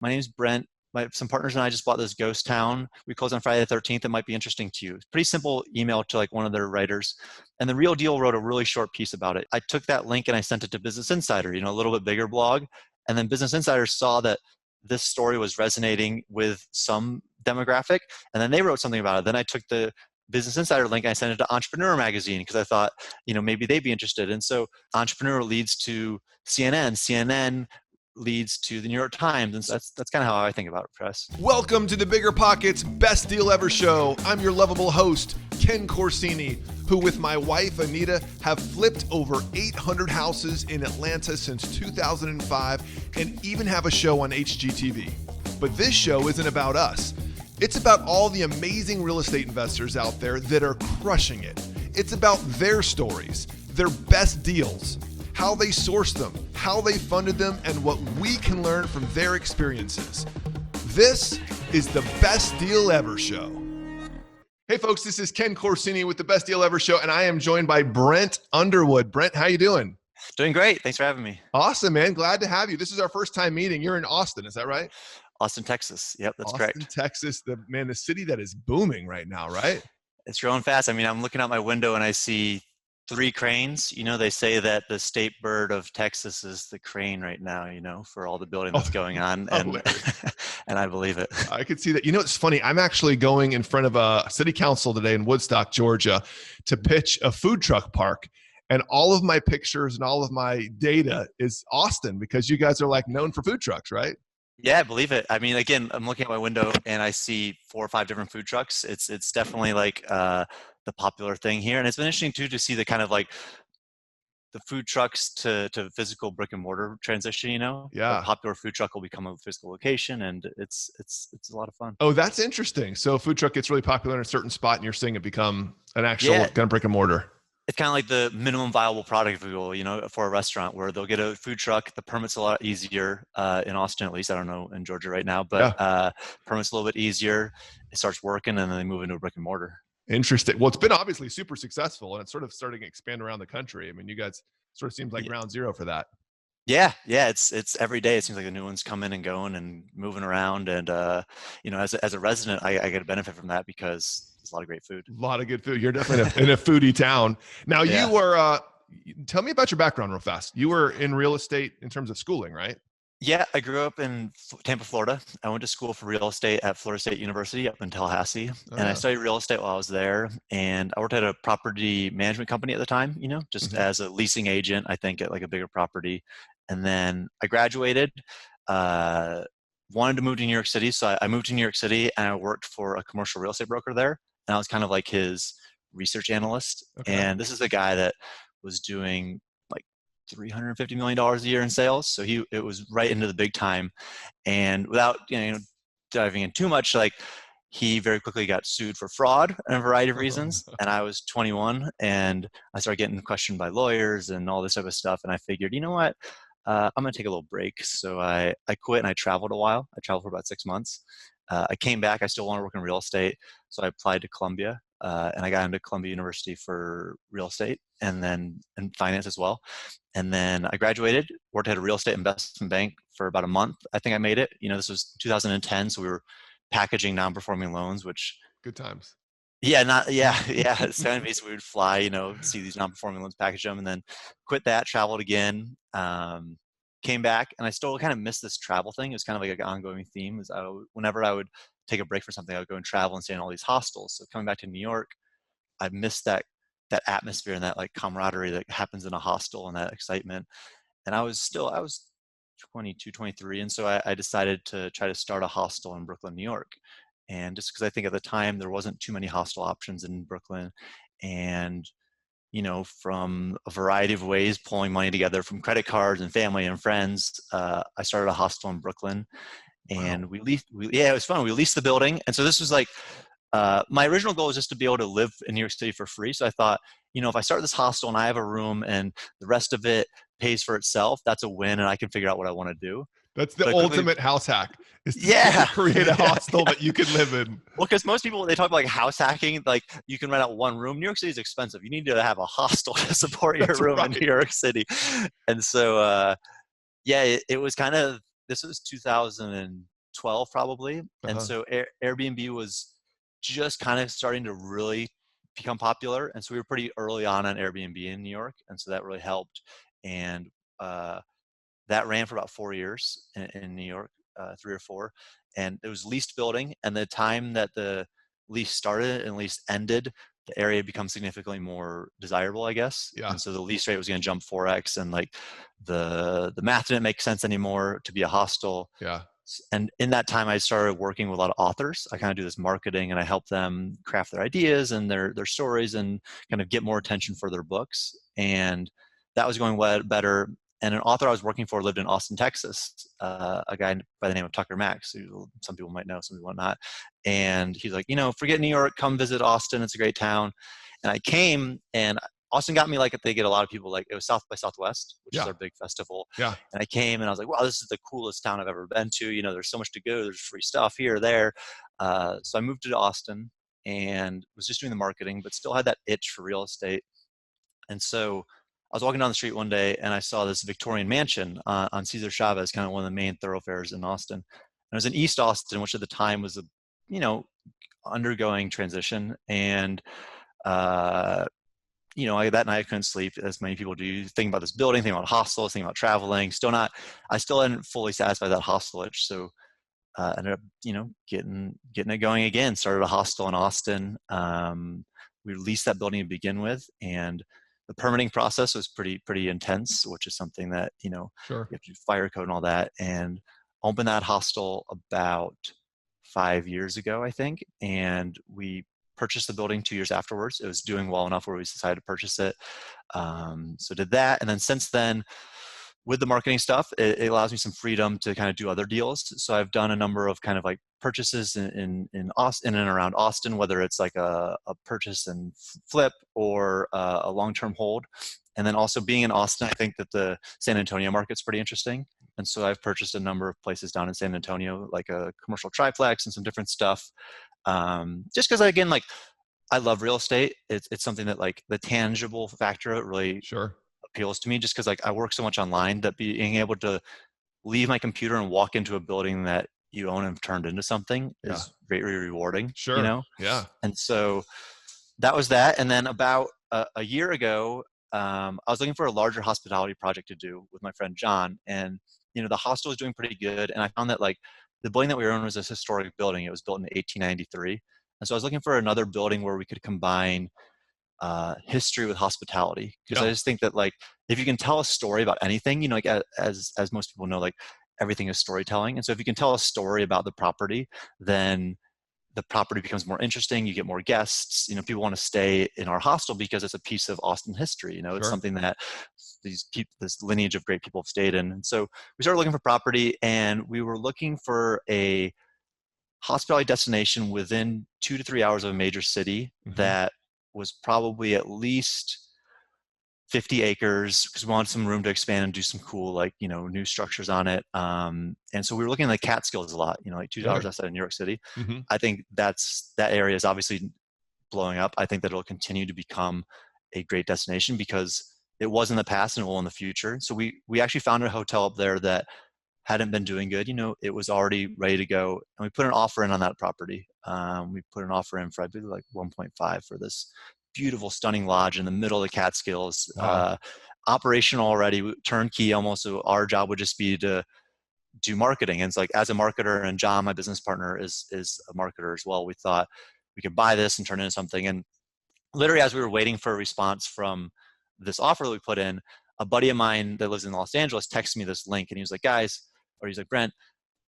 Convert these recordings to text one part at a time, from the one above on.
My name's Brent. Some partners and I just bought this ghost town. We closed on Friday the 13th. It might be interesting to you. It's pretty simple email to like one of their writers. And the Real Deal wrote a really short piece about it. I took that link and I sent it to Business Insider, a little bit bigger blog. And then Business Insider saw that this story was resonating with some demographic. And then they wrote something about it. Then I took the Business Insider link and I sent it to Entrepreneur Magazine because I thought, maybe they'd be interested. And so Entrepreneur leads to CNN. CNN leads to the New York Times. And so that's kind of how I think about it, press. Welcome to the BiggerPockets Best Deal Ever show. I'm your lovable host, Ken Corsini, who with my wife, Anita, have flipped over 800 houses in Atlanta since 2005 and even have a show on HGTV. But this show isn't about us. It's about all the amazing real estate investors out there that are crushing it. It's about their stories, their best deals, how they sourced them, how they funded them, and what we can learn from their experiences. This is the Best Deal Ever show. Hey folks, this is Ken Corsini with the Best Deal Ever show, and I am joined by Brent Underwood. Brent, how you doing? Doing great. Thanks for having me. Awesome, man. Glad to have you. This is our first time meeting. You're in Austin, is that right? Austin, Texas. Yep, that's correct. Austin, Texas, the city that is booming right now, right? It's growing fast. I mean, I'm looking out my window and I see 3 cranes. They say that the state bird of Texas is the crane right now, for all the building that's going on. And and I believe it. I could see that. It's funny. I'm actually going in front of a city council today in Woodstock, Georgia, to pitch a food truck park. And all of my pictures and all of my data is Austin because you guys are like known for food trucks, right? Yeah, I believe it. I mean, again, I'm looking at my window and I see 4 or 5 different food trucks. It's definitely like the popular thing here. And it's been interesting too to see the kind of like the food trucks to physical brick and mortar transition, Yeah. A popular food truck will become a physical location and it's a lot of fun. Oh, that's interesting. So a food truck gets really popular in a certain spot and you're seeing it become an actual kind of brick and mortar. It's kind of like the minimum viable product, if you will, for a restaurant where they'll get a food truck. The permit's a lot easier in Austin, at least. I don't know in Georgia right now, but permit's a little bit easier. It starts working and then they move into a brick and mortar. Interesting. Well, it's been obviously super successful and it's sort of starting to expand around the country. I mean, you guys sort of seems like ground zero for that. Yeah. It's every day. It seems like the new ones coming and going and moving around. And, as a resident, I get a benefit from that because there's a lot of great food. A lot of good food. You're definitely in a foodie town. Now you were, tell me about your background real fast. You were in real estate in terms of schooling, right? Yeah, I grew up in Tampa, Florida. I went to school for real estate at Florida State University up in Tallahassee. And I studied real estate while I was there. And I worked at a property management company at the time, just as a leasing agent, I think at like a bigger property. And then I graduated, wanted to move to New York City. So I moved to New York City and I worked for a commercial real estate broker there. And I was kind of like his research analyst. Okay. And this is the guy that was doing like $350 million a year in sales. So it was right into the big time. And without diving in too much, like he very quickly got sued for fraud and a variety of reasons. And I was 21 and I started getting questioned by lawyers and all this type of stuff. And I figured, you know what? I'm going to take a little break. So I quit and I traveled a while. I traveled for about 6 months. I came back. I still want to work in real estate. So I applied to Columbia and I got into Columbia University for real estate and finance as well. And then I graduated, worked at a real estate investment bank for about a month. I think I made it. This was 2010. So we were packaging non-performing loans, which good times. Yeah, San Base, we would fly, see these non-performing loans, package them, and then quit that, traveled again, came back, and I still kind of miss this travel thing. It was kind of like an ongoing theme. Whenever I would take a break for something, I would go and travel and stay in all these hostels. So coming back to New York, I missed that atmosphere and that like camaraderie that happens in a hostel and that excitement. And I was 22, 23, and so I decided to try to start a hostel in Brooklyn, New York. And just because I think at the time there wasn't too many hostel options in Brooklyn, and from a variety of ways, pulling money together from credit cards and family and friends, I started a hostel in Brooklyn, and it was fun. We leased the building, and so this was like my original goal was just to be able to live in New York City for free. So I thought, if I start this hostel and I have a room and the rest of it pays for itself, that's a win, and I can figure out what I want to do. That's the ultimate house hack is to create a hostel that you can live in. Well, because most people, they talk about like house hacking, like you can rent out one room. New York City is expensive. You need to have a hostel to support your room in New York City. And so, it was kind of this was 2012 probably. And so Airbnb was just kind of starting to really become popular. And so we were pretty early on Airbnb in New York. And so that really helped. And that ran for about 4 years in New York, 3 or 4. And it was leased building. And the time that the lease started and lease ended, the area becomes significantly more desirable, I guess. Yeah. And so the lease rate was going to jump 4x, and like the math didn't make sense anymore to be a hostel. Yeah. And in that time, I started working with a lot of authors. I kind of do this marketing, and I help them craft their ideas and their stories and kind of get more attention for their books. And that was going better. And an author I was working for lived in Austin, Texas, a guy by the name of Tucker Max, who some people might know, some people not. And he's like, forget New York, come visit Austin. It's a great town. And I came, and Austin got me like they get a lot of people, like it was South by Southwest, which is our big festival. Yeah. And I came and I was like, wow, this is the coolest town I've ever been to. There's so much to go. There's free stuff here, there. So I moved to Austin and was just doing the marketing, but still had that itch for real estate. And so I was walking down the street one day and I saw this Victorian mansion on Cesar Chavez, kind of one of the main thoroughfares in Austin. And it was in East Austin, which at the time was undergoing transition. And, that night I couldn't sleep, as many people do, thinking about this building, thinking about hostels, thinking about traveling. I still hadn't fully satisfied that hostel itch. So ended up, getting it going again, started a hostel in Austin. We leased that building to begin with, and the permitting process was pretty intense, which is something that, Sure. you have to do fire code and all that. And opened that hostel about 5 years ago, I think. And we purchased the building 2 years afterwards. It was doing well enough where we decided to purchase it. So did that. And then since then, with the marketing stuff, it allows me some freedom to kind of do other deals. So I've done a number of kind of like purchases in Austin, in and around Austin, whether it's like a purchase and flip or a long-term hold. And then also being in Austin, I think that the San Antonio market's pretty interesting. And so I've purchased a number of places down in San Antonio, like a commercial triplex and some different stuff. Just because, again, like I love real estate. It's something that like the tangible factor of it really appeals to me, just because like I work so much online that being able to leave my computer and walk into a building that you own and have turned into something is very rewarding. Yeah. And so that was that. And then about a year ago, I was looking for a larger hospitality project to do with my friend John, and the hostel was doing pretty good. And I found that like the building that we were in was a historic building. It was built in 1893. And so I was looking for another building where we could combine history with hospitality, because I just think that like if you can tell a story about anything, like as most people know, like everything is storytelling. And so if you can tell a story about the property, then the property becomes more interesting. You get more guests. People want to stay in our hostel because it's a piece of Austin history. It's something that this lineage of great people have stayed in. And so we started looking for property, and we were looking for a hospitality destination within 2 to 3 hours of a major city that was probably at least 50 acres, because we wanted some room to expand and do some cool, like, new structures on it. And so we were looking at the Catskills a lot, like 2 hours outside of New York City. I think that area is obviously blowing up. I think that it'll continue to become a great destination because it was in the past and it will in the future. So we actually found a hotel up there that hadn't been doing good. It was already ready to go. And we put an offer in on that property. We put an offer in for, I believe, like 1.5 for this beautiful, stunning lodge in the middle of the Catskills. Wow. Operational already, turnkey almost. So our job would just be to do marketing. And it's like, as a marketer, and John, my business partner, is a marketer as well, we thought we could buy this and turn it into something. And literally, as we were waiting for a response from this offer that we put in, a buddy of mine that lives in Los Angeles texted me this link, and he was like, he's like, Brent,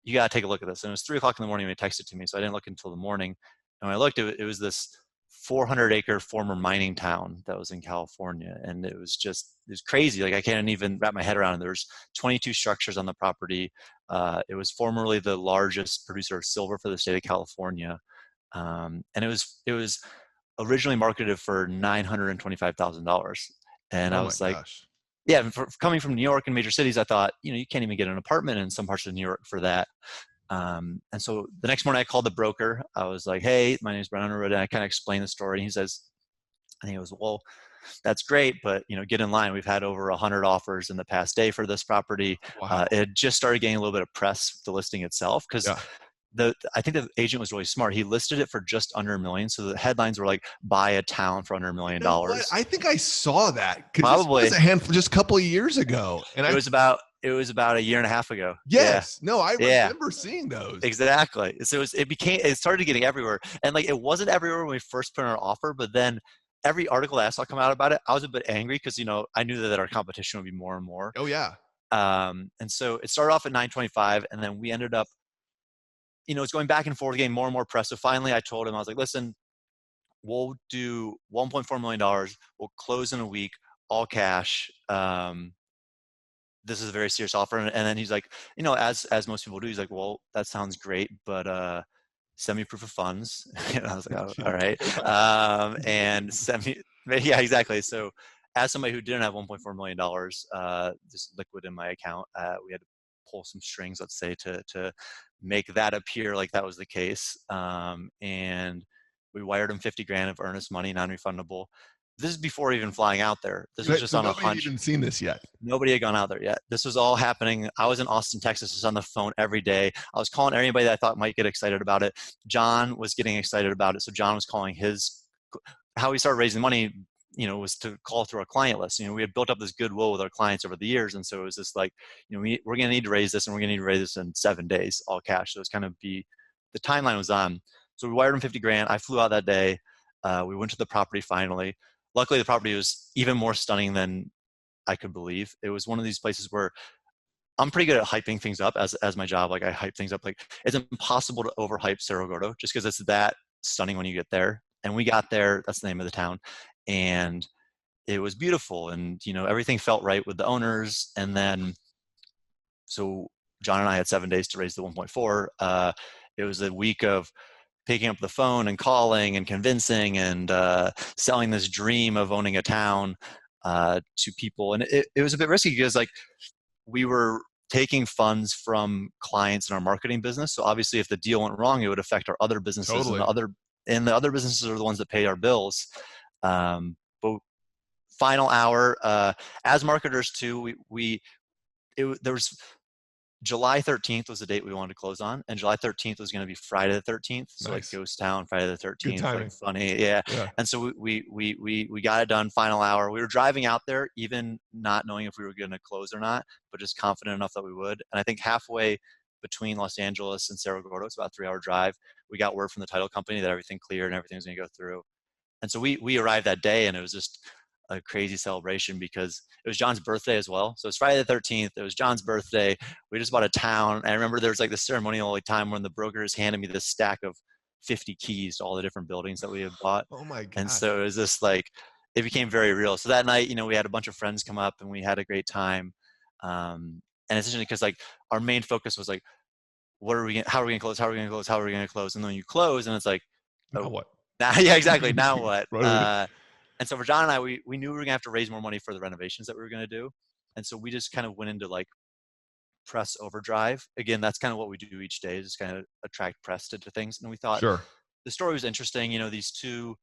you got to take a look at this. And it was 3:00 in the morning when he texted to me. So I didn't look until the morning. And when I looked, it was this 400-acre former mining town that was in California. And it was crazy. Like, I can't even wrap my head around it. There's 22 structures on the property. It was formerly the largest producer of silver for the state of California. And it was originally marketed for $925,000. And I was like, gosh. Yeah, for coming from New York and major cities, I thought, you can't even get an apartment in some parts of New York for that. And so the next morning I called the broker. I was like, hey, my name is Brent Underwood. And I kind of explained the story. And he says, well, that's great, but get in line. We've had over 100 offers in the past day for this property. Wow. It had just started getting a little bit of press with the listing itself, because I think the agent was really smart. He listed it for just under $1 million. So the headlines were like, buy a town for under $1 million. You know what? I think I saw that, because this Probably was a handful just a couple of years ago. And it was about a year and a half ago. Yes. Yeah. No, I remember seeing those. Exactly. So it started getting everywhere. And like, it wasn't everywhere when we first put in our offer, but then every article that I saw come out about it, I was a bit angry, because I knew that our competition would be more and more. Oh yeah. And so it started off at 925, and then we ended up, it's going back and forth, getting more and more press. So finally I told him, I was like, listen, we'll do $1.4 million. We'll close in a week, all cash. This is a very serious offer. And then he's like, as most people do, he's like, well, that sounds great, but send me proof of funds. And I was like, oh, all right. And send me, yeah, exactly. So as somebody who didn't have $1.4 million just liquid in my account, we had to pull some strings, let's say, to make that appear like that was the case. And we wired him 50 grand of earnest money, non-refundable. This is before even flying out there. This was just on a hunch. Nobody had even seen this yet. Nobody had gone out there yet. This was all happening. I was in Austin, Texas. I was on the phone every day. I was calling anybody that I thought might get excited about it. John was getting excited about it. So John was calling how he started raising money, was to call through a client list. We had built up this goodwill with our clients over the years. And so it was just like, we're going to need to raise this, and we're going to need to raise this in 7 days, all cash. So it's kind of the timeline was on. So we wired him 50 grand. I flew out that day. We went to the property finally. Luckily, the property was even more stunning than I could believe. It was one of these places where I'm pretty good at hyping things up as my job. Like, I hype things up. Like, it's impossible to overhype Cerro Gordo, just because it's that stunning when you get there. And we got there. That's the name of the town. And it was beautiful. And, everything felt right with the owners. And then, so John and I had 7 days to raise the 1.4. It was a week of picking up the phone and calling and convincing and selling this dream of owning a town to people. And it was a bit risky, because like, we were taking funds from clients in our marketing business. So obviously, if the deal went wrong, it would affect our other businesses. Totally. And the other businesses are the ones that pay our bills. But final hour, as marketers too, there was July 13th was the date we wanted to close on, and July 13th was going to be Friday the 13th. So nice. Like Ghost Town, Friday the 13th. Like funny. Yeah. And so we got it done, final hour. We were driving out there, even not knowing if we were going to close or not, but just confident enough that we would. And I think halfway between Los Angeles and Cerro Gordo, it's about a 3-hour drive, we got word from the title company that everything cleared and everything was going to go through. And so we arrived that day, and it was just a crazy celebration, because it was John's birthday as well. So it's Friday the 13th. It was John's birthday. We just bought a town. I remember there was like this ceremonial time when the brokers handed me this stack of 50 keys to all the different buildings that we had bought. Oh my God. And so it was just like, it became very real. So that night, we had a bunch of friends come up, and we had a great time. And it's interesting, because like, our main focus was like, how are we going to close? How are we going to close? How are we going to close? And then you close, and it's like, now what? Yeah, exactly. Now what? And so for John and I, we knew we were going to have to raise more money for the renovations that we were going to do. And so we just kind of went into like press overdrive. Again, that's kind of what we do each day, is just kind of attract press to things. And we thought the story was interesting. These two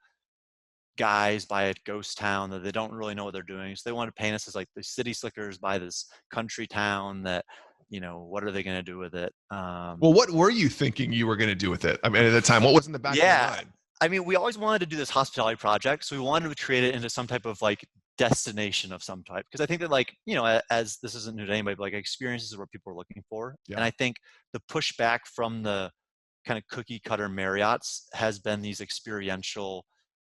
guys buy a ghost town that they don't really know what they're doing. So they want to paint us as like the city slickers buy this country town that, what are they going to do with it? Well, what were you thinking you were going to do with it? I mean, at the time, what was in the back of your mind? I mean, we always wanted to do this hospitality project. So we wanted to create it into some type of like destination of some type. Because I think that like, as this isn't new to anybody, but like experiences are what people are looking for. Yeah. And I think the pushback from the kind of cookie cutter Marriotts has been these experiential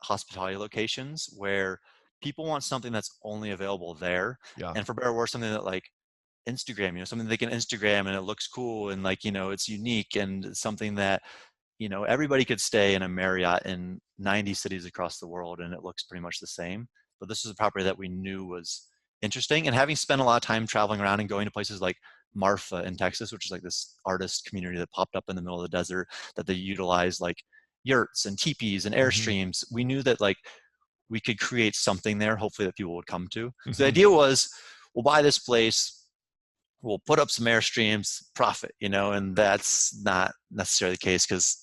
hospitality locations where people want something that's only available there. Yeah. And for better or worse, something that like Instagram, something they can Instagram and it looks cool and like, it's unique and something that, everybody could stay in a Marriott in 90 cities across the world and it looks pretty much the same. But this was a property that we knew was interesting. And having spent a lot of time traveling around and going to places like Marfa in Texas, which is like this artist community that popped up in the middle of the desert, that they utilize like yurts and teepees and Airstreams. We knew that like we could create something there, hopefully that people would come to. So the idea was, we'll buy this place, we'll put up some Airstreams, profit, and that's not necessarily the case because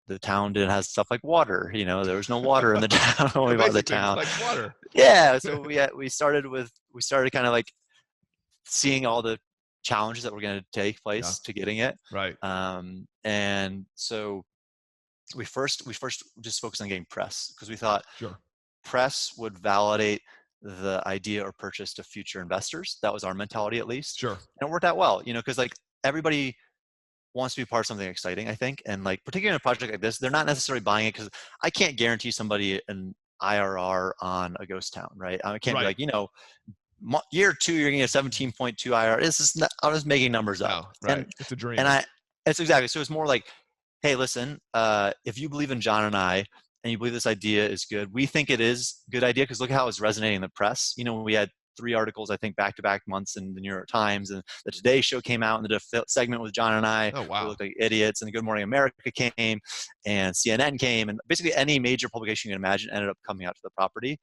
the town didn't have stuff like water. There was no water in the town when we bought the Basic things town. like water. Yeah. So we started kind of like seeing all the challenges that were going to take place to getting it. Right. And so we first just focused on getting press, because we thought press would validate the idea or purchase to future investors. That was our mentality, at least. Sure. And it worked out well, because like everybody wants to be part of something exciting, I think. And like, particularly in a project like this, they're not necessarily buying it because I can't guarantee somebody an IRR on a ghost town, right? I can't be like, year 2, you're going to get 17.2 IRR. I'm just making numbers up. No, right. It's a dream. It's exactly. So it's more like, hey, listen, if you believe in John and I, and you believe this idea is good, we think it is a good idea, because look at how it's resonating in the press. We had 3 articles, I think, back-to-back months in the New York Times, and the Today Show came out, and the segment with John and I. Oh, wow. We looked like idiots, and the Good Morning America came, and CNN came, and basically any major publication you can imagine ended up coming out to the property.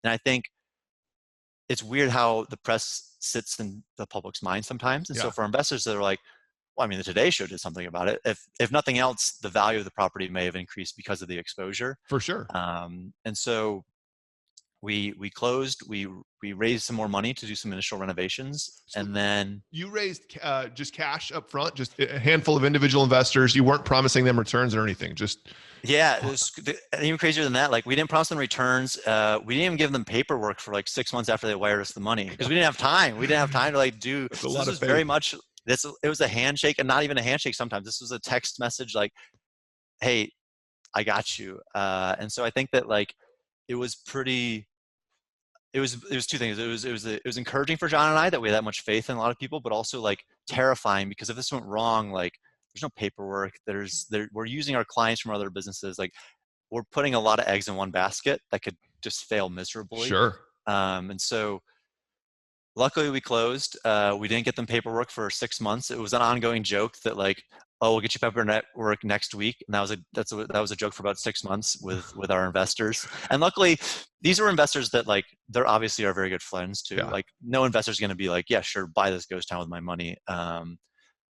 And I think it's weird how the press sits in the public's mind sometimes. And so for investors that are like, well, I mean, the Today Show did something about it. If nothing else, the value of the property may have increased because of the exposure. For sure. And so we closed. We raised some more money to do some initial renovations, and then you raised just cash up front, just a handful of individual investors. You weren't promising them returns or anything. Just it was even crazier than that. Like, we didn't promise them returns. We didn't even give them paperwork for like 6 months after they wired us the money, because we didn't have time. We didn't have time to like do. So this was very much. It was a handshake, and not even a handshake sometimes. This was a text message like, hey, I got you. And so I think that like it was 2 things. It was encouraging for John and I that we had that much faith in a lot of people, but also like terrifying, because if this went wrong, like there's no paperwork. We're using our clients from other businesses. Like, we're putting a lot of eggs in one basket that could just fail miserably. Sure. And so luckily we closed. We didn't get them paperwork for 6 months. It was an ongoing joke that like, oh, we'll get you paperwork next week. And that was a joke for about 6 months with our investors. And luckily, these were investors that like, they're obviously our very good friends too. Like, no investor's going to be like, yeah, sure, buy this ghost town with my money.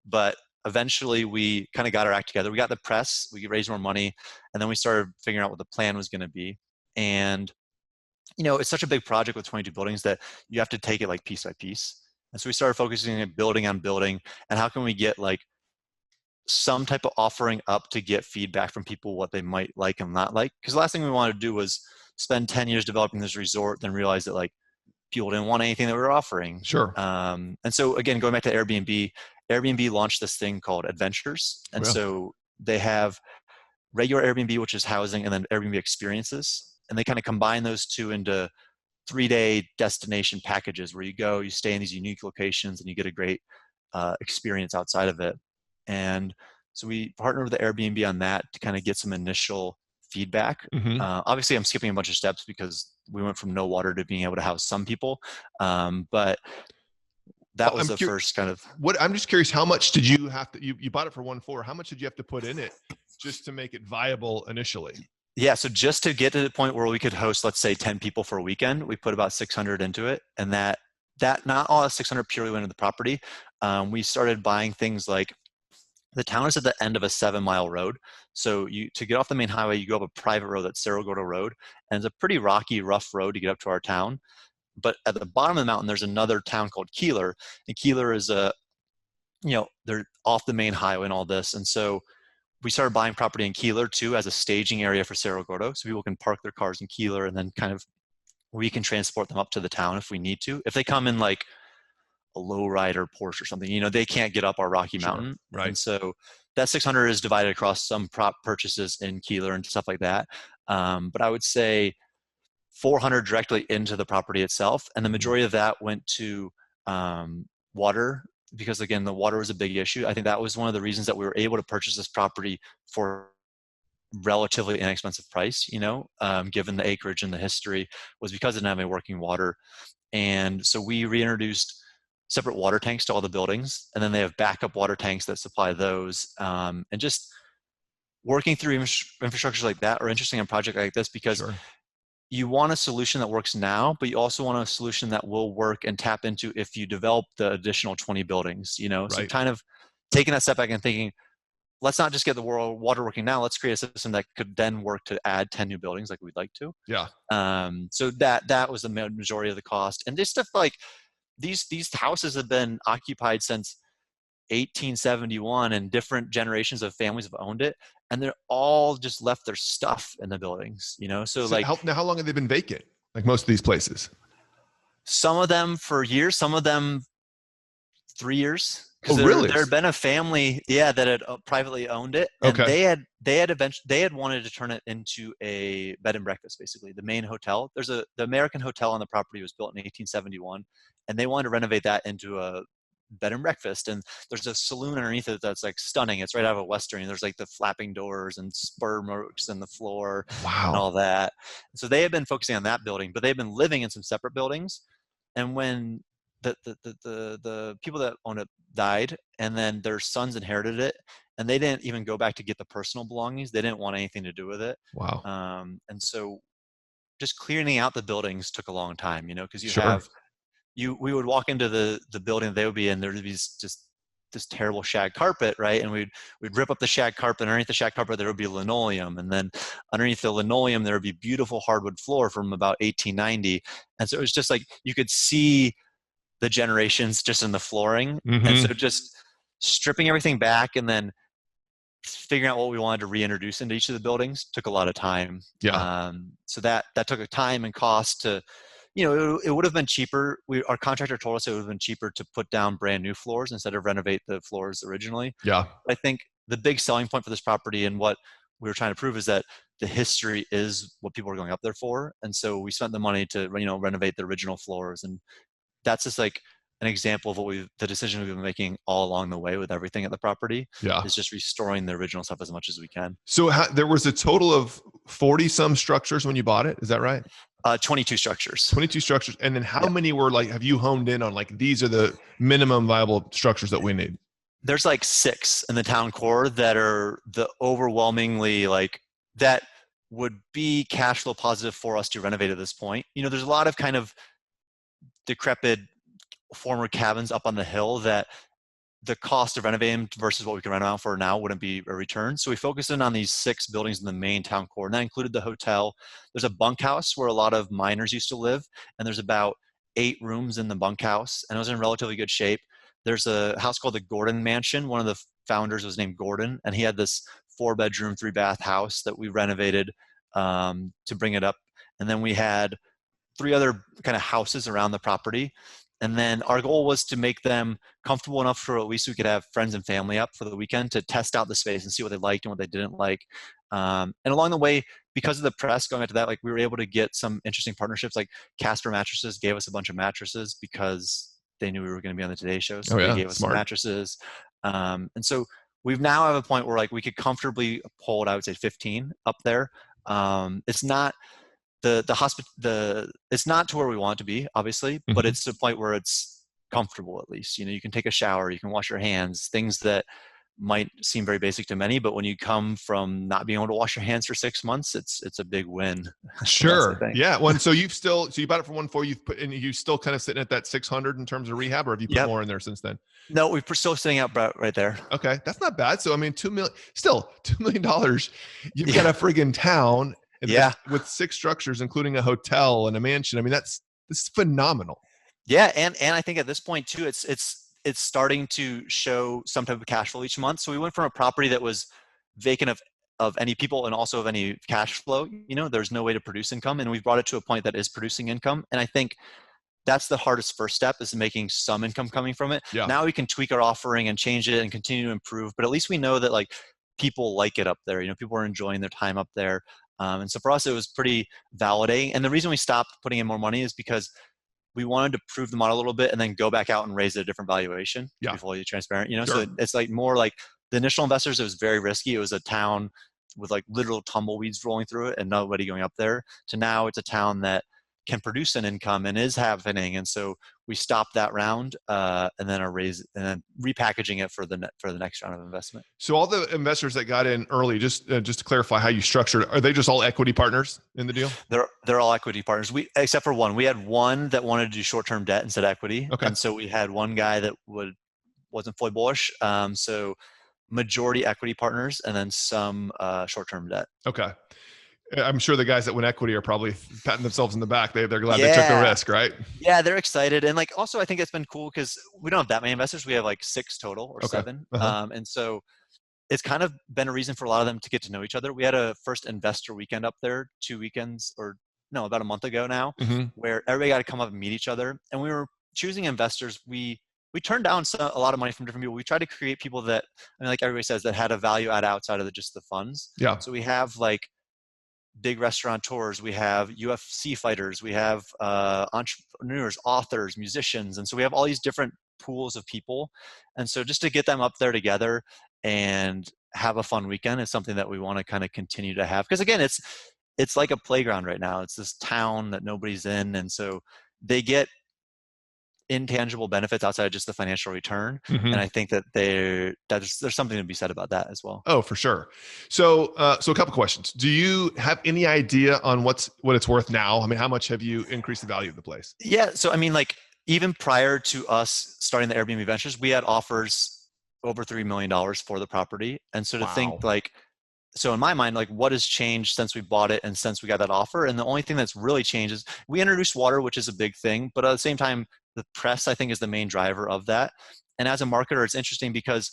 But eventually we kind of got our act together. We got the press, we raised more money, and then we started figuring out what the plan was going to be. And it's such a big project with 22 buildings that you have to take it like piece by piece. And so we started focusing on building, and how can we get like some type of offering up to get feedback from people, what they might like and not like. Because the last thing we wanted to do was spend 10 years developing this resort, then realize that like people didn't want anything that we were offering. Sure. And so again, going back to Airbnb launched this thing called Adventures. And so they have regular Airbnb, which is housing, and then Airbnb experiences. And they kind of combine those two into 3-day destination packages where you go, you stay in these unique locations, and you get a great experience outside of it. And so we partnered with the Airbnb on that to kind of get some initial feedback. Obviously, I'm skipping a bunch of steps because we went from no water to being able to house some people. But that was the first kind of. I'm just curious, how much did you have to? You bought it for 1.4. How much did you have to put in it just to make it viable initially? Yeah, so just to get to the point where we could host, let's say, 10 people for a weekend, we put about 600 into it, and that not all 600 purely went into the property. We started buying things like, the town is at the end of a 7-mile road. So to get off the main highway, you go up a private road, that's Cerro Gordo Road. And it's a pretty rocky, rough road to get up to our town. But at the bottom of the mountain, there's another town called Keeler. And Keeler is they're off the main highway and all this. And so we started buying property in Keeler too, as a staging area for Cerro Gordo. So people can park their cars in Keeler, and then kind of we can transport them up to the town if we need to. If they come in like a lowrider Porsche or something, they can't get up our rocky mountain. Right. And so that 600 is divided across some prop purchases in Keeler and stuff like that. But I would say 400 directly into the property itself. And the majority of that went to water, because again, the water was a big issue. I think that was one of the reasons that we were able to purchase this property for relatively inexpensive price, given the acreage and the history, was because it didn't have any working water. And so we reintroduced separate water tanks to all the buildings, and then they have backup water tanks that supply those. And just working through infrastructure like that, or interesting in a project like this, because you want a solution that works now, but you also want a solution that will work and tap into if you develop the additional 20 buildings, So kind of taking that step back and thinking, let's not just get the water working now. Let's create a system that could then work to add 10 new buildings like we'd like to. Yeah. So that was the majority of the cost. And this stuff, like these houses have been occupied since 1871, and different generations of families have owned it, and they're all just left their stuff in the buildings, So like, how long have they been vacant? Like most of these places? some of them for years, some of them 3 years. Oh, really? There had been a family, that had privately owned it, and Okay. they had wanted to turn it into a bed and breakfast, basically the main hotel. The American Hotel on the property was built in 1871, and they wanted to renovate that into a bed and breakfast. And there's a saloon underneath it that's like stunning. It's right out of a Western. There's like the flapping doors and spur marks in the floor. Wow. And all that. So they had been focusing on that building, but they've been living in some separate buildings. And when the people that owned it died, and then their sons inherited it, and they didn't even go back to get the personal belongings. They didn't want anything to do with it. Wow. And so just clearing out the buildings took a long time, because we would walk into the building they would be in, there would be just this terrible shag carpet, right? And we'd rip up the shag carpet. Underneath the shag carpet there would be linoleum, and then underneath the linoleum there would be beautiful hardwood floor from about 1890. And so it was just like you could see the generations just in the flooring. Mm-hmm. And so just stripping everything back and then figuring out what we wanted to reintroduce into each of the buildings took a lot of time. Yeah. So that took a time and cost to, it would have been cheaper. Our contractor told us it would have been cheaper to put down brand new floors instead of renovate the floors originally. Yeah. I think the big selling point for this property and what we were trying to prove is that the history is what people are going up there for. And so we spent the money to, renovate the original floors. And that's just like an example of the decision we've been making all along the way with everything at the property. Yeah. Is just restoring the original stuff as much as we can. So there was a total of 40 some structures when you bought it. Is that right? 22 structures. 22 structures. And then how many were like, have you honed in on like, these are the minimum viable structures that we need? There's like 6 in the town core that are the overwhelmingly like that would be cash flow positive for us to renovate at this point. There's a lot of kind of decrepit former cabins up on the hill that the cost of renovating versus what we can rent them out for now wouldn't be a return. So we focused in on these 6 buildings in the main town core, and that included the hotel. There's a bunkhouse where a lot of miners used to live, and there's about 8 rooms in the bunkhouse, and it was in relatively good shape. There's a house called the Gordon Mansion. One of the founders was named Gordon, and he had this 4-bedroom, 3-bath house that we renovated to bring it up. And then we had 3 other kind of houses around the property. And then our goal was to make them comfortable enough for at least we could have friends and family up for the weekend to test out the space and see what they liked and what they didn't like. And along the way, because of the press going into that, like we were able to get some interesting partnerships. Like Casper Mattresses gave us a bunch of mattresses because they knew we were going to be on the Today Show. So they gave us some mattresses. And so we've now have a point where like we could comfortably hold, I would say 15 up there. It's not it's not to where we want it to be, obviously, but it's to a point where it's comfortable at least. You can take a shower, you can wash your hands, things that might seem very basic to many, but when you come from not being able to wash your hands for 6 months, it's a big win. Sure. Yeah. Well, so you bought it for 140, you've put, and you still kind of sitting at that 600 in terms of rehab, or have you put more in there since then? No, we're still sitting out right there. Okay. That's not bad. So, I mean, $2 million, you've got a friggin' town. With 6 structures, including a hotel and a mansion. I mean, this is phenomenal. Yeah. And I think at this point too, it's starting to show some type of cash flow each month. So we went from a property that was vacant of any people and also of any cash flow, there's no way to produce income. And we've brought it to a point that is producing income. And I think that's the hardest first step, is making some income coming from it. Yeah. Now we can tweak our offering and change it and continue to improve, but at least we know that like people like it up there. People are enjoying their time up there. And so for us, it was pretty validating. And the reason we stopped putting in more money is because we wanted to prove the model a little bit and then go back out and raise a different valuation to be fully transparent. Sure. So it's like more like the initial investors, it was very risky. It was a town with like literal tumbleweeds rolling through it and nobody going up there, to now it's a town that can produce an income and is happening. And so we stopped that round and then repackaging it for the next round of investment. So all the investors that got in early, just to clarify how you structured, are they just all equity partners in the deal? They're all equity partners. Except for one. We had one that wanted to do short-term debt instead of equity. Okay. And so we had one guy that wasn't fully bullish. So majority equity partners, and then some short-term debt. Okay. I'm sure the guys that win equity are probably patting themselves in the back. They're glad they took the Yeah. risk, right? Yeah, they're excited. And like, also, I think it's been cool because we don't have that many investors. We have like 6 total or Okay. 7. Uh-huh. And so it's kind of been a reason for a lot of them to get to know each other. We had a first investor weekend up there 2 weekends, or no, about a month ago now, Mm-hmm. where everybody got to come up and meet each other. And we were choosing investors. We turned down a lot of money from different people. We tried to create people that, I mean, like everybody says, that had a value add outside of just the funds. Yeah. So we have like big restaurateurs, we have UFC fighters, we have entrepreneurs, authors, musicians. And so we have all these different pools of people. And so just to get them up there together and have a fun weekend is something that we want to kind of continue to have. Because again, it's like a playground right now. It's this town that nobody's in. And so they get intangible benefits outside of just the financial return. Mm-hmm. And I think that there's something to be said about that as well. Oh, for sure. So a couple questions. Do you have any idea on what it's worth now? I mean, how much have you increased the value of the place? Yeah. So, I mean, like even prior to us starting the Airbnb Ventures, we had offers over $3 million for the property. And so to think like, so in my mind, like what has changed since we bought it and since we got that offer? And the only thing that's really changed is we introduced water, which is a big thing, but at the same time, the press, I think, is the main driver of that. And as a marketer, it's interesting because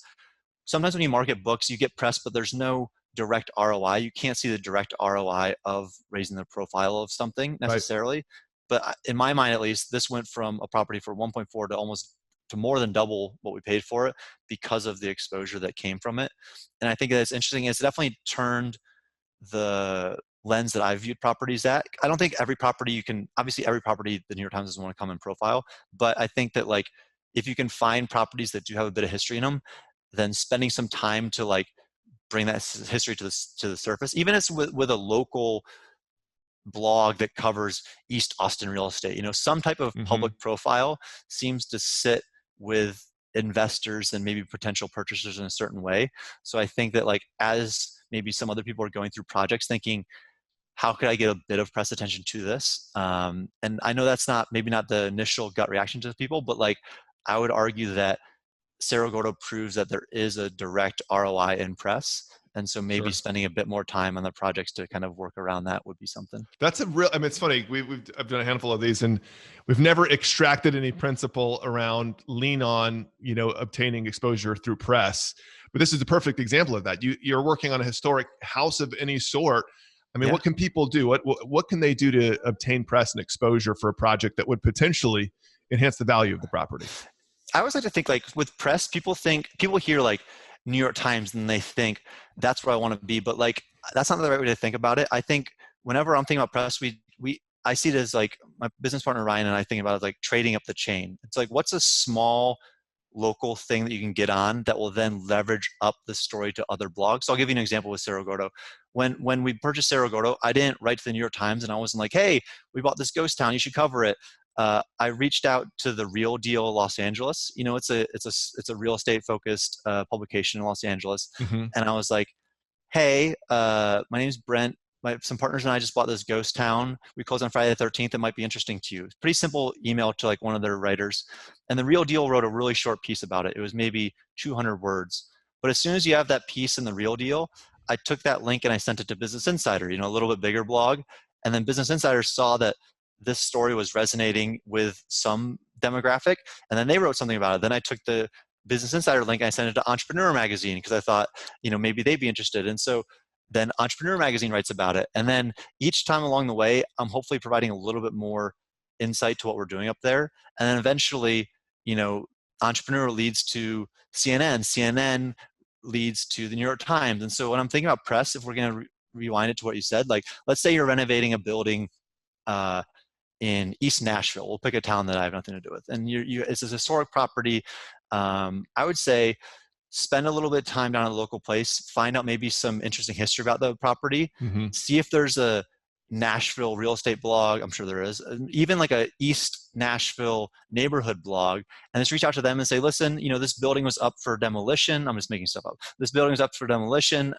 sometimes when you market books, you get press, but there's no direct ROI. You can't see the direct ROI of raising the profile of something necessarily. Right. But in my mind, at least, this went from a property for 1.4 to more than double what we paid for it because of the exposure that came from it. And I think that's interesting. It's definitely turned the lens that I've viewed properties at. I don't think every property obviously every property the New York Times doesn't want to come in profile, but I think that like if you can find properties that do have a bit of history in them, then spending some time to like bring that history to the surface, even if it's with a local blog that covers East Austin real estate, some type of public profile seems to sit with investors and maybe potential purchasers in a certain way. So I think that like as maybe some other people are going through projects thinking, how could I get a bit of press attention to this? And I know that's maybe not the initial gut reaction to people, but like I would argue that Cerro Gordo proves that there is a direct ROI in press. And so maybe spending a bit more time on the projects to kind of work around that would be something. That's it's funny. I've done a handful of these and we've never extracted any principle around lean on, obtaining exposure through press. But this is a perfect example of that. You're working on a historic house of any sort. I mean, What can people do? What can they do to obtain press and exposure for a project that would potentially enhance the value of the property? I always like to think like with press, people hear like New York Times and they think that's where I want to be, but like that's not the right way to think about it. I think whenever I'm thinking about press, I see it as like my business partner Ryan and I think about it like trading up the chain. It's like what's a small local thing that you can get on that will then leverage up the story to other blogs. So I'll give you an example with Cerro Gordo. When we purchased Cerro Gordo, I didn't write to the New York Times and I wasn't like, hey, we bought this ghost town, you should cover it. I reached out to the Real Deal Los Angeles. It's a real estate focused publication in Los Angeles, and I was like, "Hey, my name's Brent. Some partners and I just bought this ghost town. We closed on Friday the 13th. It might be interesting to you." Pretty simple email to like one of their writers, and the Real Deal wrote a really short piece about it. It was maybe 200 words, but as soon as you have that piece in the Real Deal, I took that link and I sent it to Business Insider. A little bit bigger blog, and then Business Insider saw that this story was resonating with some demographic, and then they wrote something about it. Then I took the Business Insider link and I sent it to Entrepreneur Magazine because I thought, maybe they'd be interested. And so then Entrepreneur Magazine writes about it. And then each time along the way, I'm hopefully providing a little bit more insight to what we're doing up there. And then eventually, Entrepreneur leads to CNN. CNN leads to the New York Times. And so when I'm thinking about press, if we're going to rewind it to what you said, like let's say you're renovating a building in East Nashville. We'll pick a town that I have nothing to do with. And it's a historic property. I would say spend a little bit of time down at a local place, find out maybe some interesting history about the property, see if there's a Nashville real estate blog. I'm sure there is, even like a East Nashville neighborhood blog, and just reach out to them and say, listen, this building was up for demolition. I'm just making stuff up. This building was up for demolition.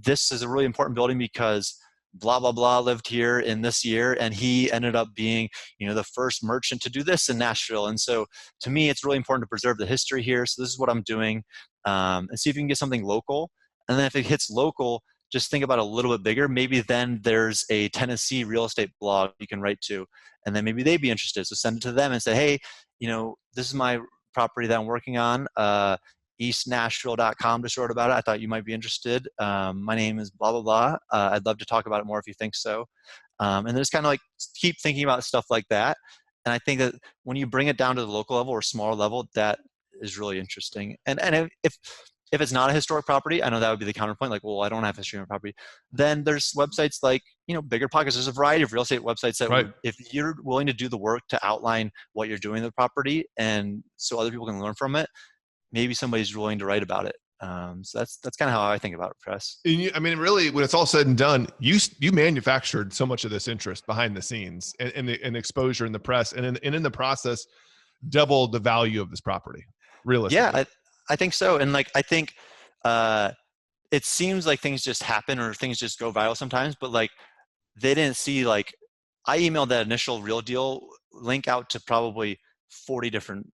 This is a really important building because blah, blah, blah lived here in this year. And he ended up being, the first merchant to do this in Nashville. And so to me, it's really important to preserve the history here. So this is what I'm doing. and see if you can get something local. And then if it hits local, just think about a little bit bigger. Maybe then there's a Tennessee real estate blog you can write to, and then maybe they'd be interested. So send it to them and say, hey, this is my property that I'm working on. eastnashville.com just wrote about it. I thought you might be interested. My name is blah, blah, blah. I'd love to talk about it more if you think so. And then just kind of like keep thinking about stuff like that. And I think that when you bring it down to the local level or smaller level, that is really interesting. And if it's not a historic property, I know that would be the counterpoint, like, well, I don't have history on my property. Then there's websites like, BiggerPockets. There's a variety of real estate websites that if you're willing to do the work to outline what you're doing in the property and so other people can learn from it, maybe somebody's willing to write about it. So that's kind of how I think about it, press. Really, when it's all said and done, you manufactured so much of this interest behind the scenes and exposure in the press, and in the process, doubled the value of this property, realistically. Yeah, I think so. And I think it seems like things just happen or things just go viral sometimes, but they didn't see, I emailed that initial Real Deal link out to probably 40 different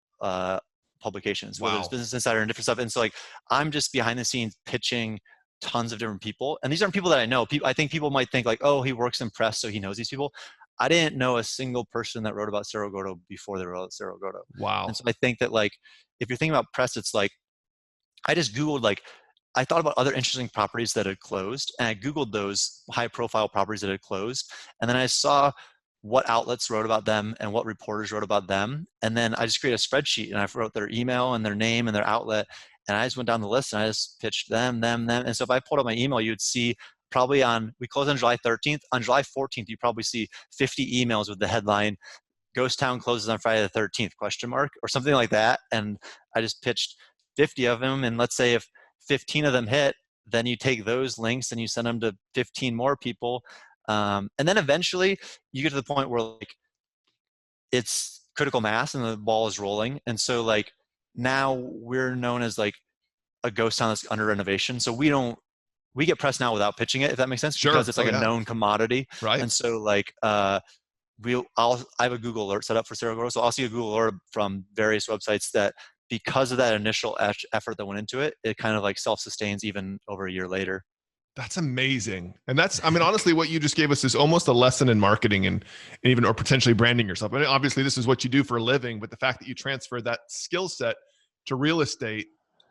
publications, whether it's Business Insider and different stuff. And so I'm just behind the scenes pitching tons of different people. And these aren't people that I know. I think people might think oh, he works in press, so he knows these people. I didn't know a single person that wrote about Cerro Gordo before they wrote about Cerro Gordo. Wow. And so I think that if you're thinking about press, it's I just Googled, I thought about other interesting properties that had closed, and I Googled those high profile properties that had closed. And then I saw what outlets wrote about them and what reporters wrote about them. And then I just created a spreadsheet and I wrote their email and their name and their outlet. And I just went down the list and I just pitched them. And so if I pulled up my email, you'd see probably we closed on July 13th. On July 14th, you probably see 50 emails with the headline, Ghost Town closes on Friday the 13th, ? Or something like that. And I just pitched 50 of them. And let's say if 15 of them hit, then you take those links and you send them to 15 more people. And then eventually you get to the point where it's critical mass and the ball is rolling. And so now we're known as a ghost town that's under renovation. So we get press now without pitching it, if that makes sense, because it's a known commodity. Right. And so I have a Google alert set up for Cerro Gordo. So I'll see a Google alert from various websites that, because of that initial effort that went into it, it kind of self-sustains even over a year later. That's amazing. And that's, honestly, what you just gave us is almost a lesson in marketing and even, or potentially branding yourself. Obviously this is what you do for a living, but the fact that you transfer that skill set to real estate,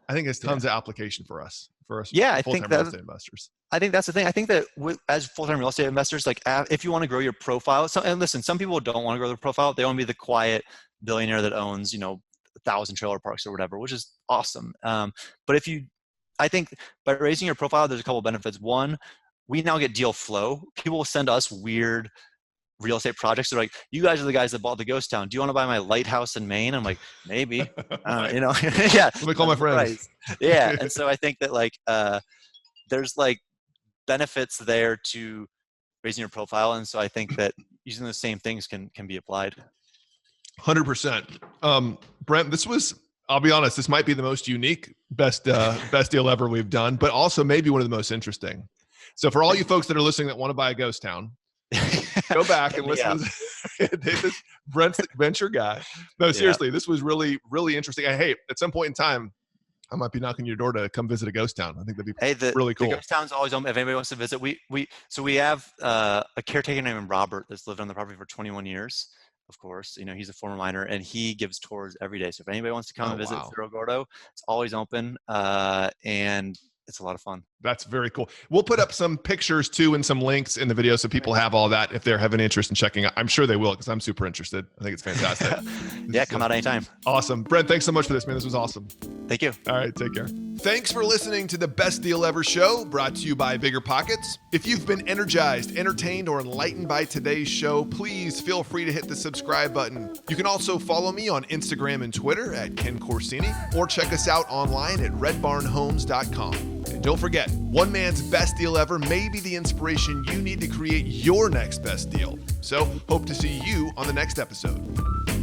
I think has tons of application for us Yeah, full-time real estate investors. I think that's the thing. I think that as full-time real estate investors, if you want to grow your profile, and listen, some people don't want to grow their profile. They want to be the quiet billionaire that owns, 1,000 trailer parks or whatever, which is awesome. But I think by raising your profile, there's a couple of benefits. One, we now get deal flow. People will send us weird real estate projects. They're like, you guys are the guys that bought the ghost town. Do you want to buy my lighthouse in Maine? I'm like, maybe. Yeah. Let me call my friends. Yeah. And so I think that there's benefits there to raising your profile. And so I think that using the same things can be applied. 100%. Brent, I'll be honest, this might be the most unique best deal ever we've done, but also maybe one of the most interesting. So for all you folks that are listening that want to buy a ghost town, go back and listen. Brent's your guy. No, seriously, This was really, really interesting. Hey, at some point in time, I might be knocking your door to come visit a ghost town. I think that'd be really cool. The ghost town's always open if anybody wants to visit. We have a caretaker named Robert that's lived on the property for 21 years. Of course, he's a former miner and he gives tours every day. So if anybody wants to come and visit Cerro Gordo, it's always open. And it's a lot of fun. That's very cool. We'll put up some pictures too and some links in the video so people have all that if they have an interest in checking out. I'm sure they will because I'm super interested. I think it's fantastic. Come out anytime. Awesome. Brent, thanks so much for this, man. This was awesome. Thank you. All right, take care. Thanks for listening to the Best Deal Ever show, brought to you by BiggerPockets. If you've been energized, entertained, or enlightened by today's show, please feel free to hit the subscribe button. You can also follow me on Instagram and Twitter at Ken Corsini, or check us out online at redbarnhomes.com. And don't forget, one man's best deal ever may be the inspiration you need to create your next best deal. So, hope to see you on the next episode.